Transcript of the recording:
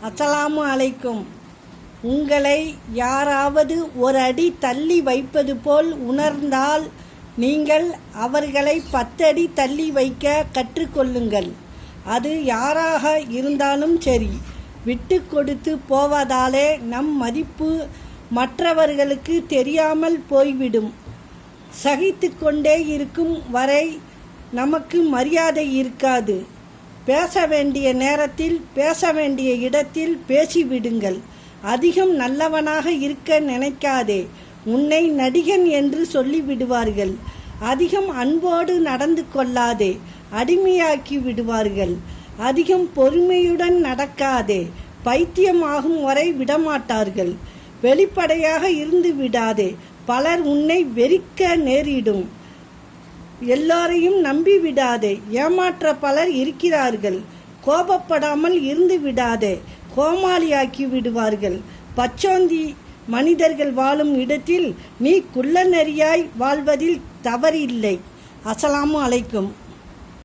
அஸ்ஸலாமு அலைக்கும். உங்களை யாராவது ஒரு அடி தள்ளி வைப்பது போல் உணர்ந்தால் நீங்கள் அவர்களை 10 அடி தள்ளி வைக்க கற்றுக்கொள்ளுங்கள். அது யாராக இருந்தாலும் சரி. விட்டு கொடுத்து போவதாலே நம் மதிப்பு மற்றவர்களுக்கு தெரியாமல் போய்விடும். சகித்து கொண்டே இருக்கும் வரை நமக்கு மரியாதை இருக்காது. பேச வேண்டிய நேரத்தில் பேச வேண்டிய இடத்தில் பேசிவிடுங்கள். அதிகம் நல்லவனாக இருக்க நினைக்காதே. உன்னை நடிகன் என்று சொல்லிவிடுவார்கள். அதிகம் அன்போடு நடந்து கொள்ளாதே, அடிமையாக்கி விடுவார்கள். அதிகம் பொறுமையுடன் நடக்காதே, பைத்தியமாகும் வரை விடமாட்டார்கள். வெளிப்படையாக இருந்து விடாதே, பலர் உன்னை வெறுக்க நேரிடும். எல்லோரையும் நம்பி விடாதே, ஏமாற்ற பலர் இருக்கிறார்கள். கோபப்படாமல் இருந்து விடாதே, கோமாளியாக்கி விடுவார்கள். பச்சோந்தி மனிதர்கள் வாழும் இடத்தில் நீ குள்ளநெறியாய் வாழ்வதில் தவறில்லை. அஸ்ஸலாமு அலைக்கும்.